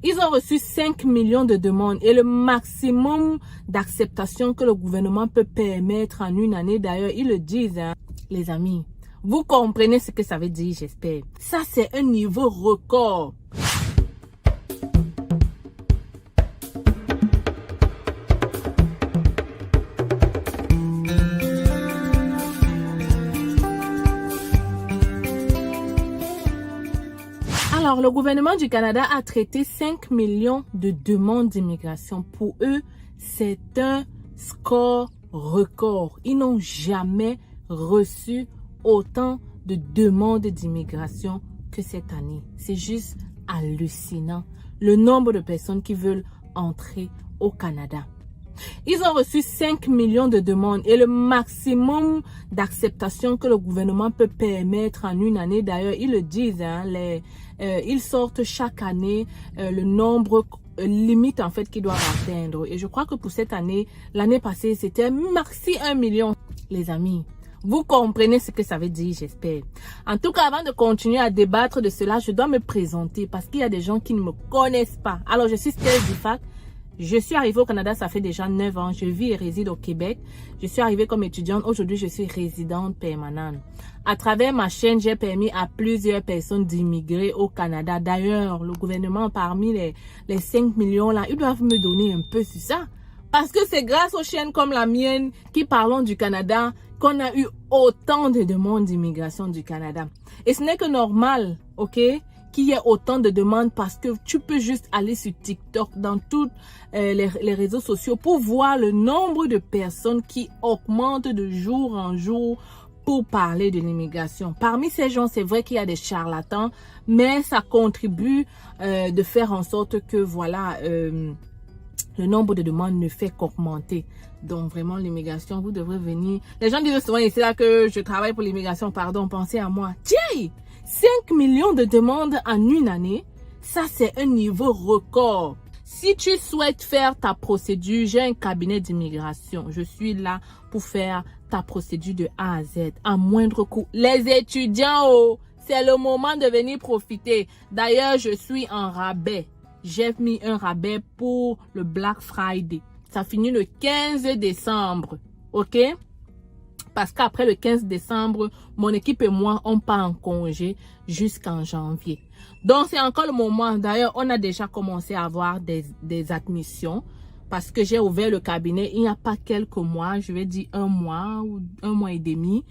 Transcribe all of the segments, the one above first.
Ils ont reçu 5 millions de demandes et le maximum d'acceptation que le gouvernement peut permettre en une année. D'ailleurs, ils le disent, hein, les amis. Vous comprenez ce que ça veut dire, j'espère. Ça, c'est un niveau record. Alors, le gouvernement du Canada a traité 5 millions de demandes d'immigration. Pour eux, c'est un score record. Ils n'ont jamais reçu autant de demandes d'immigration que cette année. C'est juste hallucinant. Le nombre de personnes qui veulent entrer au Canada. Ils ont reçu 5 millions de demandes et le maximum d'acceptation que le gouvernement peut permettre en une année. D'ailleurs, ils le disent, hein, ils sortent chaque année le nombre limite en fait qu'ils doivent atteindre. Et je crois que pour cette année, l'année passée, c'était maxi 1 million. Les amis, vous comprenez ce que ça veut dire, j'espère. En tout cas, avant de continuer à débattre de cela, je dois me présenter parce qu'il y a des gens qui ne me connaissent pas. Alors, je suis Stella Difac. Je suis arrivée au Canada, ça fait déjà 9 ans. Je vis et réside au Québec. Je suis arrivée comme étudiante. Aujourd'hui, je suis résidente permanente. À travers ma chaîne, j'ai permis à plusieurs personnes d'immigrer au Canada. D'ailleurs, le gouvernement, parmi les 5 millions là, ils doivent me donner un peu sur ça. Parce que c'est grâce aux chaînes comme la mienne qui parlons du Canada qu'on a eu autant de demandes d'immigration du Canada. Et ce n'est que normal, ok, qu'il y ait autant de demandes parce que tu peux juste aller sur TikTok, dans tous les réseaux sociaux pour voir le nombre de personnes qui augmentent de jour en jour pour parler de l'immigration. Parmi ces gens, c'est vrai qu'il y a des charlatans, mais ça contribue de faire en sorte que, voilà, le nombre de demandes ne fait qu'augmenter. Donc vraiment l'immigration, vous devrez venir. Les gens disent souvent ici là que je travaille pour l'immigration, pardon, pensez à moi. Tiens, 5 millions de demandes en une année, ça c'est un niveau record. Si tu souhaites faire ta procédure, j'ai un cabinet d'immigration. Je suis là pour faire ta procédure de A à Z à moindre coût. Les étudiants, oh, c'est le moment de venir profiter. D'ailleurs, je suis en rabais. J'ai mis un rabais pour le Black Friday. Ça finit le 15 décembre, ok? Parce qu'après le 15 décembre, mon équipe et moi, on part en congé jusqu'en janvier. Donc, c'est encore le moment. D'ailleurs, on a déjà commencé à avoir des admissions parce que j'ai ouvert le cabinet il n'y a pas quelques mois, je vais dire 1 mois ou 1 mois et demi.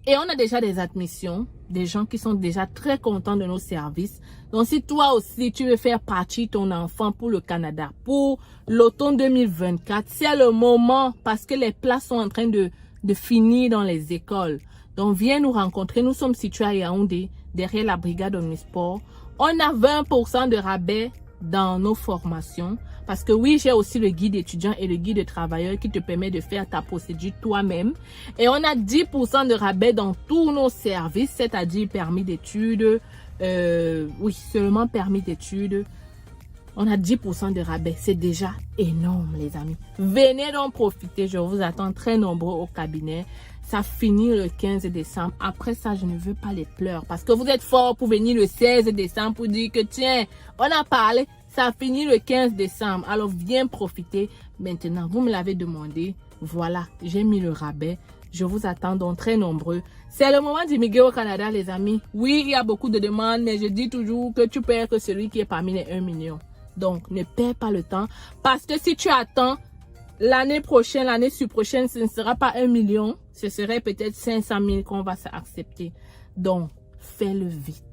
Et on a déjà des admissions, des gens qui sont déjà très contents de nos services. Donc, si toi aussi, tu veux faire partir ton enfant pour le Canada, pour l'automne 2024, c'est le moment parce que les places sont en train de finir dans les écoles. Donc, viens nous rencontrer. Nous sommes situés à Yaoundé, derrière la brigade Omnisport. On a 20% de rabais dans nos formations. Parce que oui, j'ai aussi le guide étudiant et le guide de travailleur qui te permet de faire ta procédure toi-même. Et on a 10% de rabais dans tous nos services, c'est-à-dire permis d'études. Oui, seulement permis d'études. On a 10% de rabais. C'est déjà énorme, les amis. Venez donc profiter. Je vous attends très nombreux au cabinet. Ça finit le 15 décembre. Après ça, je ne veux pas les pleurs. Parce que vous êtes forts pour venir le 16 décembre pour dire que tiens, on a parlé. Ça finit le 15 décembre. Alors, viens profiter maintenant. Vous me l'avez demandé. Voilà, j'ai mis le rabais. Je vous attends donc très nombreux. C'est le moment d'immigrer au Canada, les amis. Oui, il y a beaucoup de demandes, mais je dis toujours que tu perds que celui qui est parmi les 1 million. Donc, ne perds pas le temps. Parce que si tu attends, l'année prochaine, l'année prochaine, ce ne sera pas 1 million. Ce serait peut-être 500 000 qu'on va accepter. Donc, fais-le vite.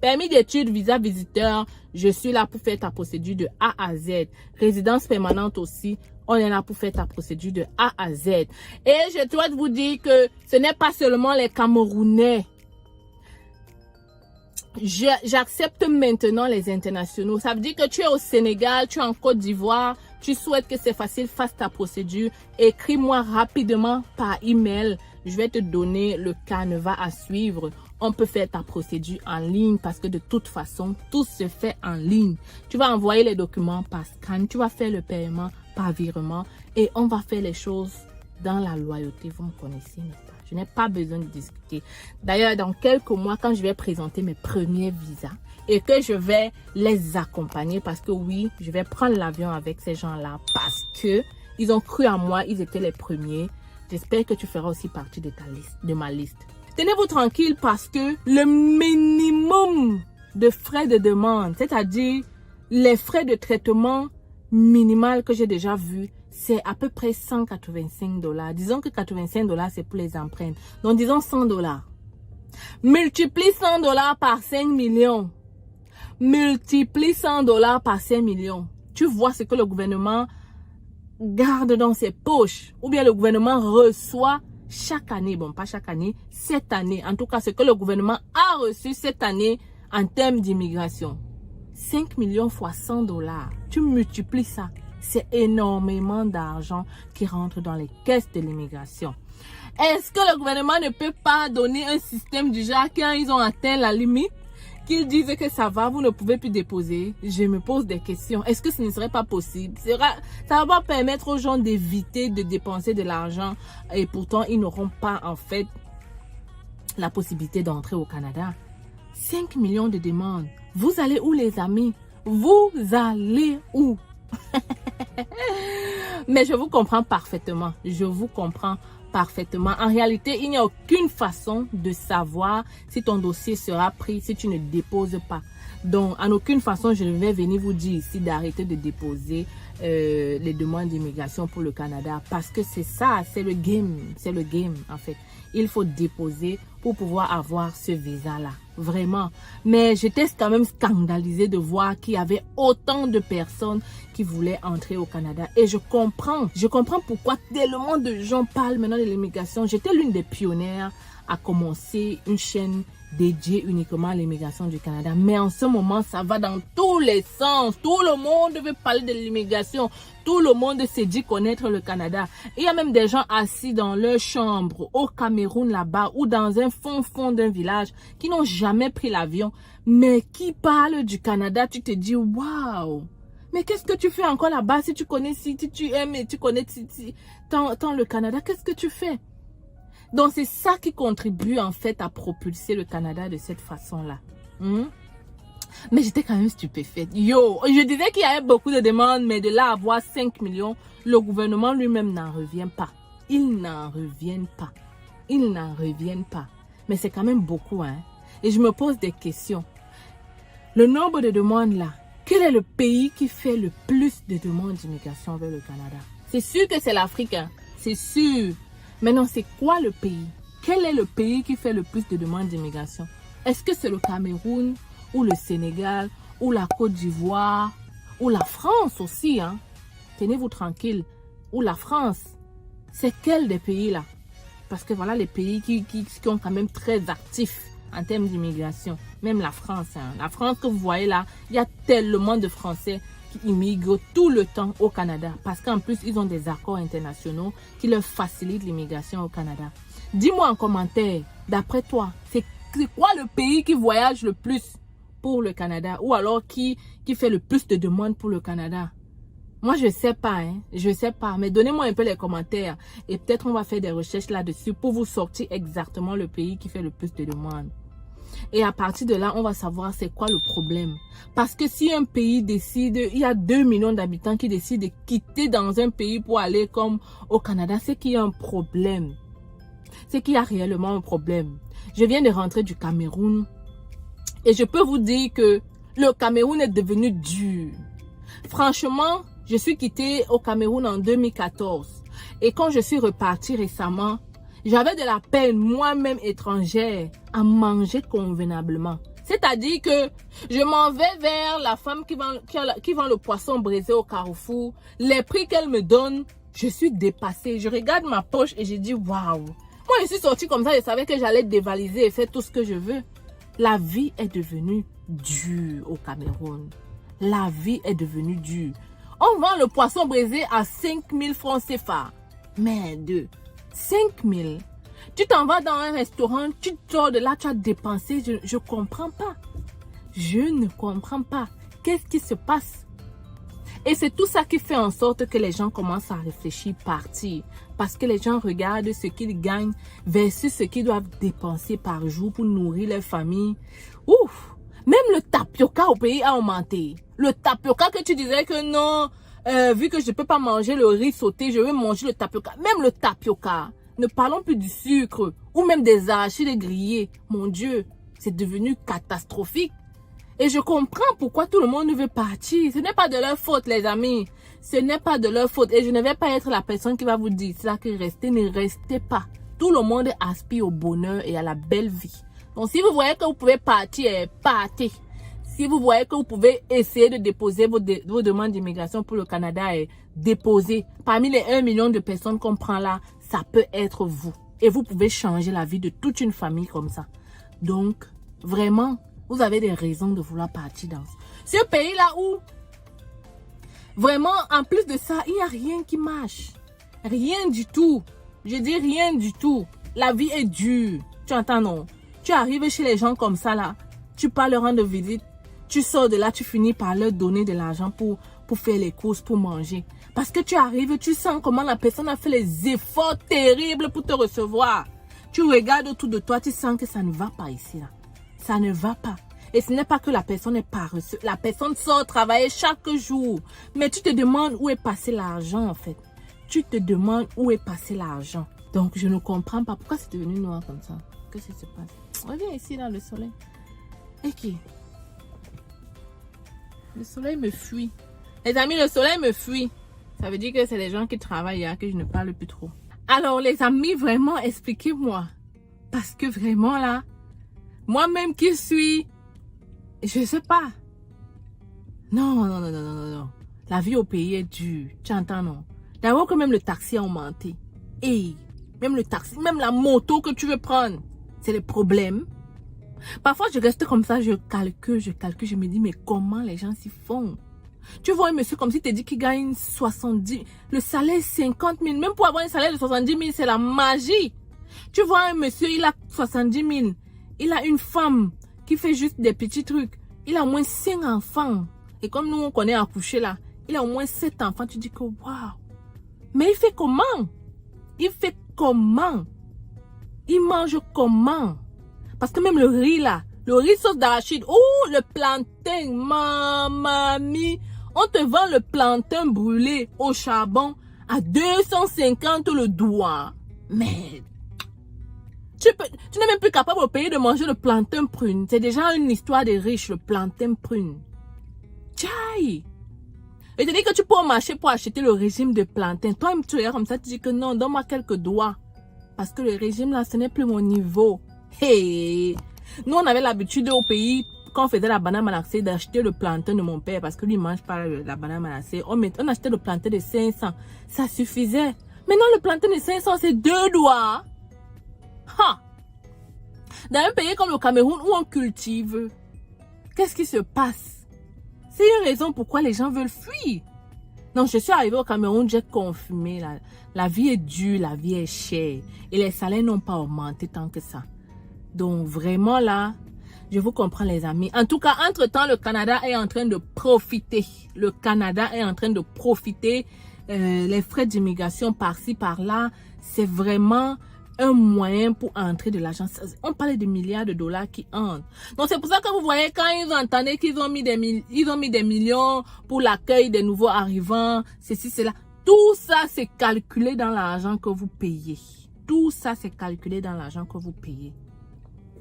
Permis d'études, visa visiteur, je suis là pour faire ta procédure de A à Z. Résidence permanente aussi, on est là pour faire ta procédure de A à Z. Et je dois vous dire que ce n'est pas seulement les Camerounais. J'accepte maintenant les internationaux. Ça veut dire que tu es au Sénégal, tu es en Côte d'Ivoire, tu souhaites que c'est facile, fasse ta procédure. Écris-moi rapidement par email. Je vais te donner le canevas à suivre. On peut faire ta procédure en ligne parce que de toute façon, tout se fait en ligne. Tu vas envoyer les documents par scan, tu vas faire le paiement par virement et on va faire les choses dans la loyauté. Vous me connaissez, n'est-ce pas? Je n'ai pas besoin de discuter. D'ailleurs, dans quelques mois, quand je vais présenter mes premiers visas, et que je vais les accompagner parce que oui, je vais prendre l'avion avec ces gens-là parce que ils ont cru en moi, ils étaient les premiers. J'espère que tu feras aussi partie de ta liste, de ma liste. Tenez-vous tranquille parce que le minimum de frais de demande, c'est-à-dire les frais de traitement minimal que j'ai déjà vu, c'est à peu près 185 $. Disons que 85 $ c'est pour les empreintes. Donc disons 100 $. Multiplie 100 $ par 5 millions. Multiplie 100 $ par 5 millions. Tu vois ce que le gouvernement garde dans ses poches. Ou bien le gouvernement reçoit chaque année. Bon, pas chaque année, cette année. En tout cas, ce que le gouvernement a reçu cette année en termes d'immigration. 5 millions fois 100 $. Tu multiplies ça. C'est énormément d'argent qui rentre dans les caisses de l'immigration. Est-ce que le gouvernement ne peut pas donner un système du genre quand ils ont atteint la limite, qu'ils disent que ça va, vous ne pouvez plus déposer? Je me pose des questions. Est-ce que ce ne serait pas possible? Ça va permettre aux gens d'éviter de dépenser de l'argent et pourtant ils n'auront pas en fait la possibilité d'entrer au Canada. 5 millions de demandes. Vous allez où les amis? Vous allez où? Mais je vous comprends parfaitement. Je vous comprends parfaitement. En réalité, il n'y a aucune façon de savoir si ton dossier sera pris si tu ne déposes pas. Donc, en aucune façon, je ne vais venir vous dire ici d'arrêter de déposer les demandes d'immigration pour le Canada. Parce que c'est ça, c'est le game. C'est le game, en fait. Il faut déposer pour pouvoir avoir ce visa-là. Vraiment. Mais j'étais quand même scandalisée de voir qu'il y avait autant de personnes qui voulaient entrer au Canada. Et je comprends pourquoi tellement de gens parlent maintenant de l'immigration. J'étais l'une des pionnières à commencer une chaîne dédiée uniquement à l'immigration du Canada. Mais en ce moment, ça va dans tous les sens. Tout le monde veut parler de l'immigration. Tout le monde se dit connaître le Canada. Il y a même des gens assis dans leur chambre au Cameroun là-bas ou dans un fond d'un village qui n'ont jamais pris l'avion, mais qui parlent du Canada. Tu te dis, waouh! Mais qu'est-ce que tu fais encore là-bas si tu connais, si tu aimes et tu connais tant le Canada? Qu'est-ce que tu fais? Donc, c'est ça qui contribue en fait à propulser le Canada de cette façon-là. Mais j'étais quand même stupéfaite. Yo, je disais qu'il y avait beaucoup de demandes, mais de là à avoir 5 millions, le gouvernement lui-même n'en revient pas. Ils n'en reviennent pas. Ils n'en reviennent pas. Mais c'est quand même beaucoup, hein. Et je me pose des questions. Le nombre de demandes là, quel est le pays qui fait le plus de demandes d'immigration vers le Canada? C'est sûr que c'est l'Afrique, hein. C'est sûr. Maintenant, c'est quoi le pays? Quel est le pays qui fait le plus de demandes d'immigration? Est-ce que c'est le Cameroun ou le Sénégal ou la Côte d'Ivoire ou la France aussi, hein? Tenez-vous tranquille. Ou la France. C'est quel des pays là? Parce que voilà les pays qui sont quand même très actifs en termes d'immigration. Même la France, hein. La France que vous voyez là, il y a tellement de Français qui immigrent tout le temps au Canada. Parce qu'en plus, ils ont des accords internationaux qui leur facilitent l'immigration au Canada. Dis-moi en commentaire, d'après toi, c'est quoi le pays qui voyage le plus pour le Canada? Ou alors qui fait le plus de demandes pour le Canada? Moi, je ne sais pas, hein. Je ne sais pas. Mais donnez-moi un peu les commentaires. Et peut-être on va faire des recherches là-dessus pour vous sortir exactement le pays qui fait le plus de demandes. Et à partir de là, on va savoir c'est quoi le problème. Parce que si un pays décide, il y a 2 millions d'habitants qui décident de quitter dans un pays pour aller comme au Canada, c'est qu'il y a un problème. C'est qu'il y a réellement un problème. Je viens de rentrer du Cameroun. Et je peux vous dire que le Cameroun est devenu dur. Franchement, je suis quittée au Cameroun en 2014. Et quand je suis repartie récemment, j'avais de la peine, moi-même étrangère, à manger convenablement. C'est-à-dire que je m'en vais vers la femme qui vend le poisson braisé au Carrefour. Les prix qu'elle me donne, je suis dépassée. Je regarde ma poche et je dis waouh. Moi, je suis sortie comme ça, je savais que j'allais dévaliser et faire tout ce que je veux. La vie est devenue dure au Cameroun. La vie est devenue dure. On vend le poisson braisé à 5 000 francs CFA. Mais 5 000. Tu t'en vas dans un restaurant, tu sors de là, tu as dépensé. Je ne comprends pas. Je ne comprends pas. Qu'est-ce qui se passe? Et c'est tout ça qui fait en sorte que les gens commencent à réfléchir, partir. Parce que les gens regardent ce qu'ils gagnent versus ce qu'ils doivent dépenser par jour pour nourrir leur famille. Ouf! Même le tapioca au pays a augmenté. Le tapioca que tu disais que non, vu que je ne peux pas manger le riz sauté, je vais manger le tapioca. Même le tapioca. Ne parlons plus du sucre ou même des arachides grillés. Mon Dieu, c'est devenu catastrophique. Et je comprends pourquoi tout le monde veut partir. Ce n'est pas de leur faute, les amis. Ce n'est pas de leur faute. Et je ne vais pas être la personne qui va vous dire cela, que restez, ne restez pas. Tout le monde aspire au bonheur et à la belle vie. Donc, si vous voyez que vous pouvez partir, partez. Si vous voyez que vous pouvez essayer de déposer vos demandes d'immigration pour le Canada, déposez. Parmi les 1 million de personnes qu'on prend là, ça peut être vous. Et vous pouvez changer la vie de toute une famille comme ça. Donc, vraiment, vous avez des raisons de vouloir partir dans ce pays-là où, vraiment, en plus de ça, il n'y a rien qui marche. Rien du tout. Je dis rien du tout. La vie est dure. Tu entends, non? Tu arrives chez les gens comme ça, là. Tu pars leur rendre visite. Tu sors de là, tu finis par leur donner de l'argent pour faire les courses, pour manger. Parce que tu arrives, tu sens comment la personne a fait les efforts terribles pour te recevoir. Tu regardes autour de toi, tu sens que ça ne va pas ici, là. Ça ne va pas. Et ce n'est pas que la personne est paresseuse. La personne sort travailler chaque jour. Mais tu te demandes où est passé l'argent, en fait. Tu te demandes où est passé l'argent. Donc, je ne comprends pas. Pourquoi c'est devenu noir comme ça? Qu'est-ce qui se passe? Reviens ici, là, le soleil. Ok. Le soleil me fuit. Les amis, le soleil me fuit. Ça veut dire que c'est les gens qui travaillent, hein, que je ne parle plus trop. Alors, les amis, vraiment, expliquez-moi. Parce que vraiment, là, moi-même qui suis, je ne sais pas. Non. La vie au pays est dure. Tu entends, non? D'abord que même le taxi a augmenté. Et même le taxi, même la moto que tu veux prendre, c'est le problème. Parfois, je reste comme ça, je calcule, je me dis, mais comment les gens s'y font? Tu vois un monsieur comme si tu te dis qu'il gagne 70, le salaire 50 000, même pour avoir un salaire de 70 000, c'est la magie. Tu vois un monsieur, il a 70 000, il a une femme qui fait juste des petits trucs, il a au moins 5 enfants. Et comme nous, on connaît accoucher là, il a au moins 7 enfants, tu dis que waouh. Mais il fait comment? Il fait comment? Il mange comment? Parce que même le riz là, le riz sauce d'arachide, oh le plantain, mamami, on te vend le plantain brûlé au charbon à 250 le doigt. Mais tu n'es même plus capable au pays de manger le plantain prune. C'est déjà une histoire de riche, le plantain prune. Tchaï! Et tu dis que tu peux marcher pour acheter le régime de plantain. Toi, tu es comme ça, tu dis que non, donne-moi quelques doigts. Parce que le régime là, ce n'est plus mon niveau. Hey! Nous, on avait l'habitude au pays, quand on faisait la banane malaxée, d'acheter le plantain de mon père. Parce que lui, il ne mange pas la banane malaxée. On achetait le plantain de 500. Ça suffisait. Maintenant, le plantain de 500, c'est 2 doigts. Ha! Dans un pays comme le Cameroun, où on cultive, qu'est-ce qui se passe? C'est une raison pourquoi les gens veulent fuir. Non, je suis arrivée au Cameroun, j'ai confirmé. La vie est dure, la vie est chère. Et les salaires n'ont pas augmenté tant que ça. Donc, vraiment là, je vous comprends les amis. En tout cas, entre-temps, le Canada est en train de profiter. Le Canada est en train de profiter. Les frais d'immigration par-ci, par-là, c'est vraiment un moyen pour entrer de l'argent. On parlait de milliards de dollars qui entrent. Donc, c'est pour ça que vous voyez, quand ils entendaient qu'ils ont mis des millions pour l'accueil des nouveaux arrivants, ceci, cela. Tout ça, c'est calculé dans l'argent que vous payez. Tout ça, c'est calculé dans l'argent que vous payez.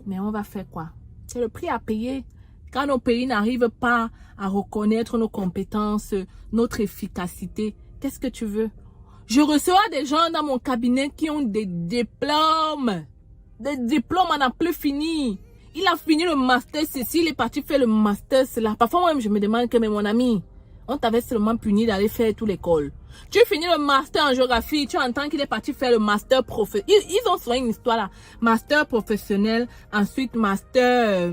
Mais on va faire quoi? C'est le prix à payer. Quand nos pays n'arrivent pas à reconnaître nos compétences, notre efficacité, qu'est-ce que tu veux? Je reçois des gens dans mon cabinet qui ont des diplômes. Des diplômes, on n'a plus fini. Il a fini le master ceci, il est parti faire le master cela. Parfois, même, je me demande que, mais mon ami, on t'avait seulement puni d'aller faire toute l'école. Tu finis le master en géographie, tu entends qu'il est parti faire le master professionnel. Ils ont souvent une histoire là. Master professionnel, ensuite master...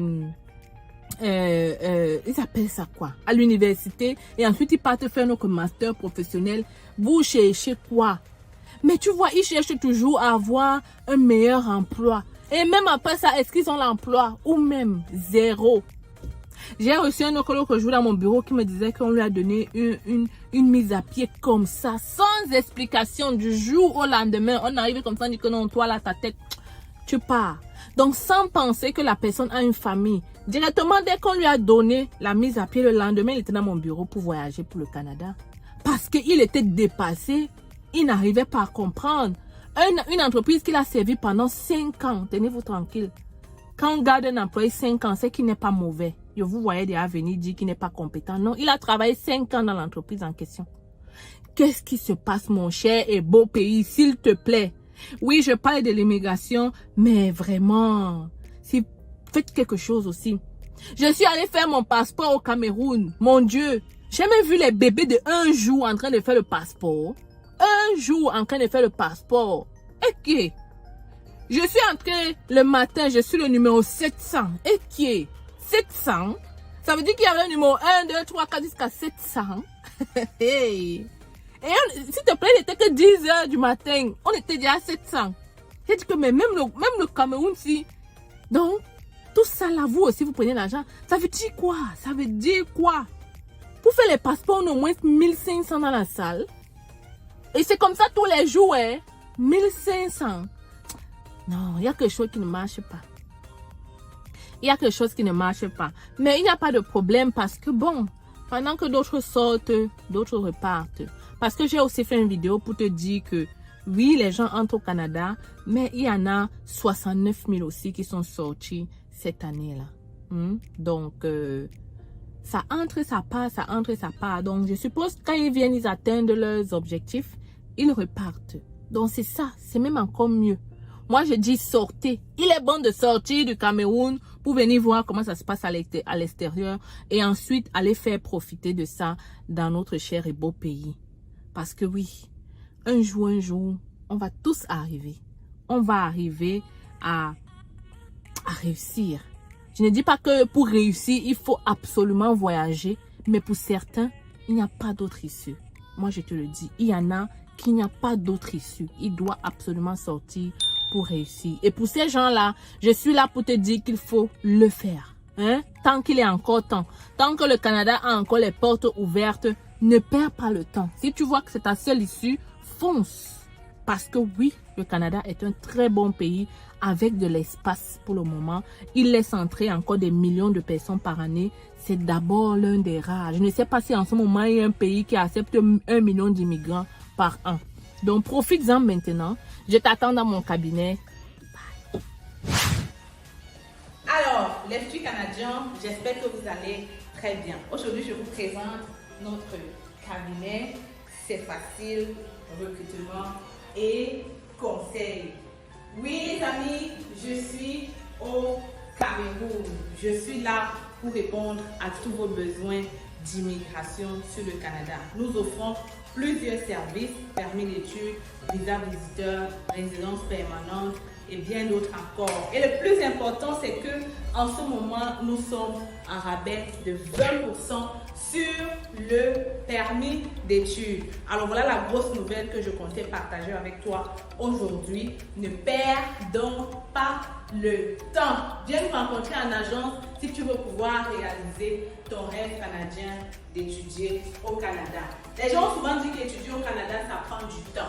ils appellent ça quoi? À l'université. Et ensuite, ils partent faire notre master professionnel. Vous cherchez quoi? Mais tu vois, ils cherchent toujours à avoir un meilleur emploi. Et même après ça, est-ce qu'ils ont l'emploi? Ou même zéro. J'ai reçu un autre jour dans mon bureau qui me disait qu'on lui a donné une mise à pied comme ça, sans explication, du jour au lendemain. On arrive comme ça, on dit que non, toi là, ta tête, tu pars. Donc, sans penser que la personne a une famille, Directement, dès qu'on lui a donné la mise à pied, le lendemain, il était dans mon bureau pour voyager pour le Canada. Parce qu'il était dépassé. Il n'arrivait pas à comprendre. Une entreprise qu'il a servi pendant 5 ans, tenez-vous tranquille. Quand on garde un employé 5 ans, c'est qu'il n'est pas mauvais. Et vous voyez déjà venir dire qu'il n'est pas compétent. Non, il a travaillé 5 ans dans l'entreprise en question. Qu'est-ce qui se passe, mon cher et beau pays, s'il te plaît? Oui, je parle de l'immigration, mais vraiment, si faites quelque chose aussi. Je suis allée faire mon passeport au Cameroun. Mon Dieu, j'ai même vu les bébés de 1 jour en train de faire le passeport. 1 jour en train de faire le passeport. Ok. Je suis entrée le matin, je suis le numéro 700. Ok. 700. Ça veut dire qu'il y avait le numéro 1, 2, 3, 4 jusqu'à 700. Hey. Et s'il te plaît, il n'était que 10 heures du matin. On était déjà à 700. J'ai dit que mais même le Cameroun, si. Donc, tout ça là, vous aussi, vous prenez l'argent. Ça veut dire quoi? Ça veut dire quoi? Pour faire les passeports, on a au moins 1500 dans la salle. Et c'est comme ça tous les jours, hein? 1500. Non, il y a quelque chose qui ne marche pas. Il y a quelque chose qui ne marche pas. Mais il n'y a pas de problème parce que bon, pendant que d'autres sortent, d'autres repartent. Parce que j'ai aussi fait une vidéo pour te dire que oui, les gens entrent au Canada, mais il y en a 69 000 aussi qui sont sortis cette année-là. Donc, ça entre, ça part, ça entre, ça part. Donc, je suppose que quand ils viennent, ils atteignent leurs objectifs, ils repartent. Donc, c'est ça. C'est même encore mieux. Moi, je dis sortez. Il est bon de sortir du Cameroun pour venir voir comment ça se passe à l'extérieur et ensuite aller faire profiter de ça dans notre cher et beau pays. Parce que oui, un jour, on va tous arriver. On va arriver à réussir. Je ne dis pas que pour réussir, il faut absolument voyager. Mais pour certains, il n'y a pas d'autre issue. Moi, je te le dis, il y en a qui n'y a pas d'autre issue. Il doit absolument sortir pour réussir. Et pour ces gens-là, je suis là pour te dire qu'il faut le faire. Hein? Tant qu'il est encore temps. Tant que le Canada a encore les portes ouvertes, ne perds pas le temps. Si tu vois que c'est ta seule issue, fonce. Parce que oui, le Canada est un très bon pays avec de l'espace pour le moment. Il laisse entrer encore des millions de personnes par année. C'est d'abord l'un des rares. Je ne sais pas si en ce moment, il y a un pays qui accepte 1 million d'immigrants par an. Donc, profites-en maintenant. Je t'attends dans mon cabinet. Bye. Alors, les filles canadiens, j'espère que vous allez très bien. Aujourd'hui, je vous présente notre cabinet. C'est facile, recrutement et conseil. Oui, les amis, je suis au Cameroun. Je suis là pour répondre à tous vos besoins d'immigration sur le Canada. Nous offrons plusieurs services, permis d'études, visa visiteur, résidence permanente et bien d'autres encore. Et le plus important, c'est que en ce moment, nous sommes en rabais de 20% sur le permis d'études. Alors voilà la grosse nouvelle que je comptais partager avec toi aujourd'hui. Ne perds donc pas le temps. Viens nous rencontrer en agence si tu veux pouvoir réaliser ton rêve canadien d'étudier au Canada. Les gens ont souvent dit qu'étudier au Canada, ça prend du temps.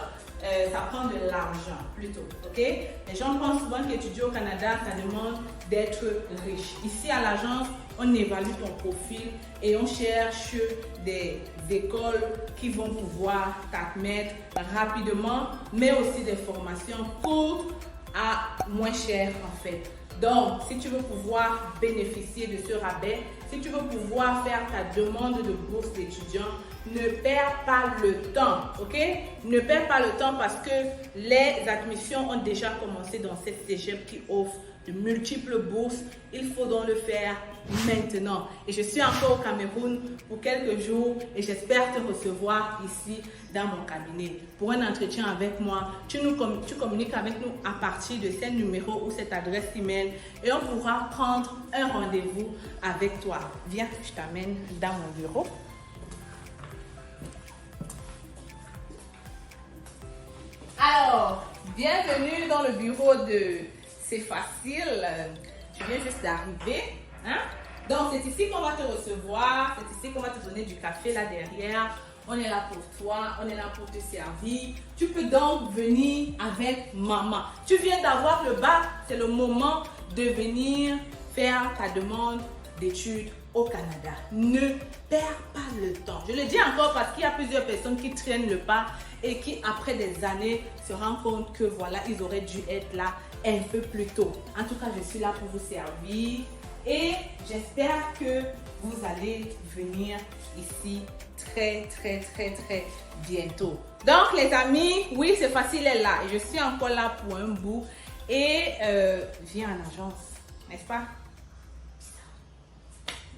Ça prend de l'argent plutôt, ok? Les gens pensent souvent qu'étudier au Canada, ça demande d'être riche. Ici à l'agence, on évalue ton profil et on cherche des écoles qui vont pouvoir t'admettre rapidement, mais aussi des formations courtes à moins cher en fait. Donc, si tu veux pouvoir bénéficier de ce rabais, si tu veux pouvoir faire ta demande de bourse d'étudiant, ne perds pas le temps, ok? Ne perds pas le temps parce que les admissions ont déjà commencé dans cette cégep qui offre de multiples bourses. Il faut donc le faire maintenant. Et je suis encore au Cameroun pour quelques jours et j'espère te recevoir ici dans mon cabinet pour un entretien avec moi. Tu communiques avec nous à partir de ce numéro ou cette adresse email et on pourra prendre un rendez-vous avec toi. Viens, je t'amène dans mon bureau. Alors, bienvenue dans le bureau de C'est Facile. Tu viens juste d'arriver. Hein? Donc, c'est ici qu'on va te recevoir. C'est ici qu'on va te donner du café là derrière. On est là pour toi. On est là pour te servir. Tu peux donc venir avec maman. Tu viens d'avoir le bac. C'est le moment de venir faire ta demande d'études au Canada. Ne perds pas le temps. Je le dis encore parce qu'il y a plusieurs personnes qui traînent le pas et qui, après des années, se rendent compte que voilà, ils auraient dû être là un peu plus tôt. En tout cas, je suis là pour vous servir et j'espère que vous allez venir ici très bientôt. Donc les amis, oui, c'est facile, elle est là et je suis encore là pour un bout et viens en agence, n'est-ce pas?